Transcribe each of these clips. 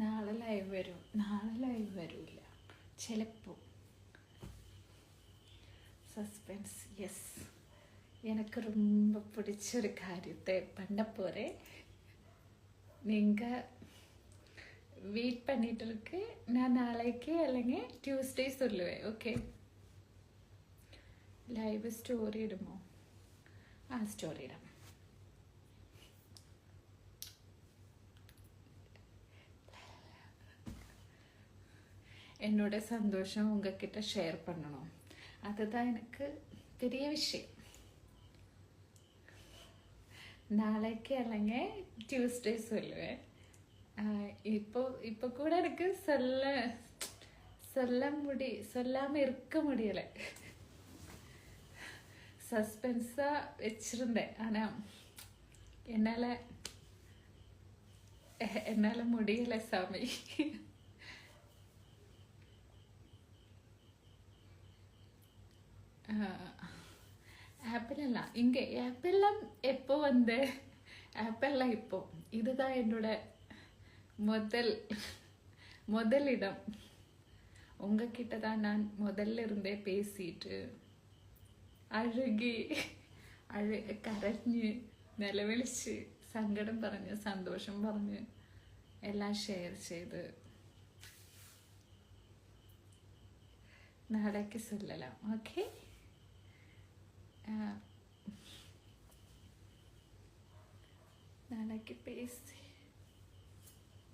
നാളെ ലൈവ് വരും. നാളെ ലൈവ് വരില്ല ചിലപ്പോൾ. சஸ்பென்ஸ். எஸ், எனக்கு ரொம்ப பிடிச்ச ஒரு காரியத்தை பண்ண போகிறேன். நீங்கள் வெயிட் பண்ணிட்டு இருக்கு. நான் நாளைக்கு അല്ലെങ്കിൽ ട്യൂസ്ഡേ சொல்லுவேன். ഓക്കെ, ലൈവ് സ്റ്റോറി ഇടുമോ? ആ, സ്റ്റോറി ഇടാം. என்னோட சந்தோஷம் உங்ககிட்ட ஷேர் பண்ணணும். அதுதான் எனக்கு பெரிய விஷயம். நாளைக்கு അല്ലെങ്കിൽ ട്യൂസ്ഡേ சொல்லுவேன். இப்போ கூட எனக்கு சொல்லாம இருக்க முடியல. சஸ்பென்ஸா வச்சிருந்தேன். ஆனா என்னால முடியல சாமி. ஆப்பிளெல்லாம் இங்கே ஆப்பிளெல்லாம் எப்போ வந்து ஆப்பிளெல்லாம் இப்போ இதுதான் என்னோட முதலிடம். உங்ககிட்ட தான் நான் முதல்ல இருந்தே பேசிட்டு കരഞ്ഞ് നിലവിളിച്ച് സങ്കടം പറഞ്ഞ് സന്തോഷം പറഞ്ഞ് എല്ലാം ഷെയർ ചെയ്ത് നാളേക്ക് சொல்லலாம். ഓക്കെ, നാളേക്ക് പേசி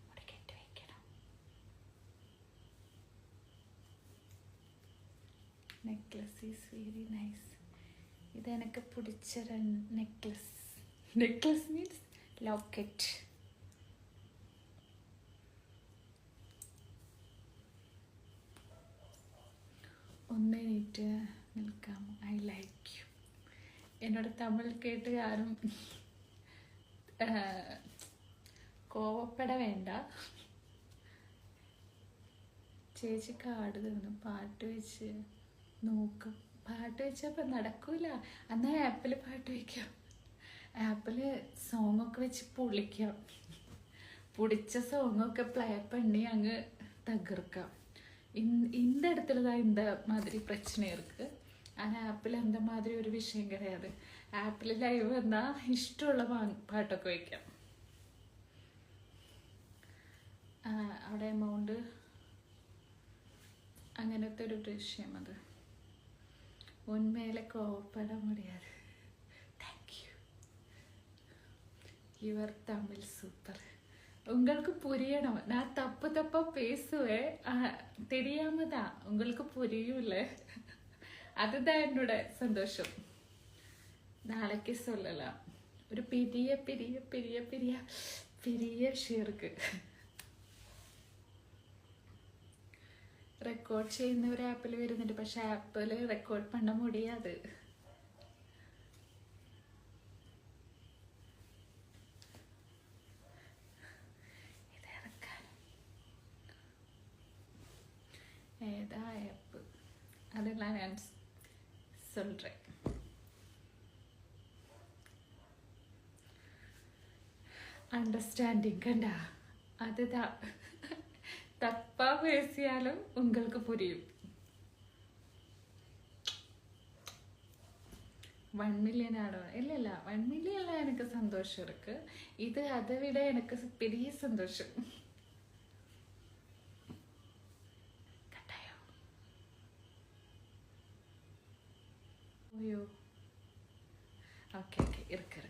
മുടക്കിട്ട് വയ്ക്കണം. Necklace is very nice. ഇത് എനിക്ക് പിടിച്ച നെക്ലസ്. Necklace means locket. ഒന്നെണീറ്റ് നിൽക്കാമോ? I like you. എന്നോട് തമിഴ് കേട്ട് ആരും കോവപ്പെട വേണ്ട. ചേച്ചി കാട് തന്നു. പാട്ട് വെച്ച് നോക്കും. പാട്ട് വെച്ചപ്പോൾ നടക്കൂല. എന്നാൽ ആപ്പിൽ പാട്ട് വയ്ക്കാം. ആപ്പിൽ സോങ്ങൊക്കെ വെച്ച് പൊളിക്കാം. പിടിച്ച സോങ്ങൊക്കെ പ്ലേ பண்ணி അങ്ങ് തകർക്കാം. இந்த இடத்துல தான் இந்த மாதிரி பிரச்சனை இருக்கு. ஆனால் ஆப்பிள் அந்த மாதிரி ஒரு விஷயம் கிடையாது. ஆப்பிள் லைவ் வந்தால் ഇഷ്ടമുള്ള പാട്ടൊക്കെ വയ്ക്കാം. അവിടെ എമൗണ്ട് അങ്ങനത്തെ ഒരു വിഷയം. അത് ഉന്മേലെ കോവപ്പെട മുടിയാത്. Thank you. Your Tamil super. உங்களுக்கு புரியணும். நான் தப்பா பேசுவேன். தெரியாம தான். உங்களுக்கு புரியும்ல. அதுதான் என்னோட சந்தோஷம். நாளைக்கு சொல்லலாம். ഒരു பெரிய பெரிய பெரிய பெரிய பெரிய விஷயம் இருக்கு. റെക്കോർഡ് ചെയ്യുന്ന ഒരു ആപ്പിൽ വരുന്നുണ്ട്. പക്ഷെ ആപ്പിൽ റെക്കോർഡ് பண்ண முடியாது. ஏதா ஆப்பு அதெல்லாம் நான் சொல்கிறேன். அண்டர்ஸ்டாண்டிங் கண்டா, அதுதான். தப்பா பேசியாலும் உங்களுக்கு புரியும். 1 மில்லியன் ஆடணும். இல்லை 1 மில்லியன்லாம் எனக்கு சந்தோஷம் இருக்கு. இது அதை விட எனக்கு பெரிய சந்தோஷம். ஐயோ, ஓகே இருக்கு.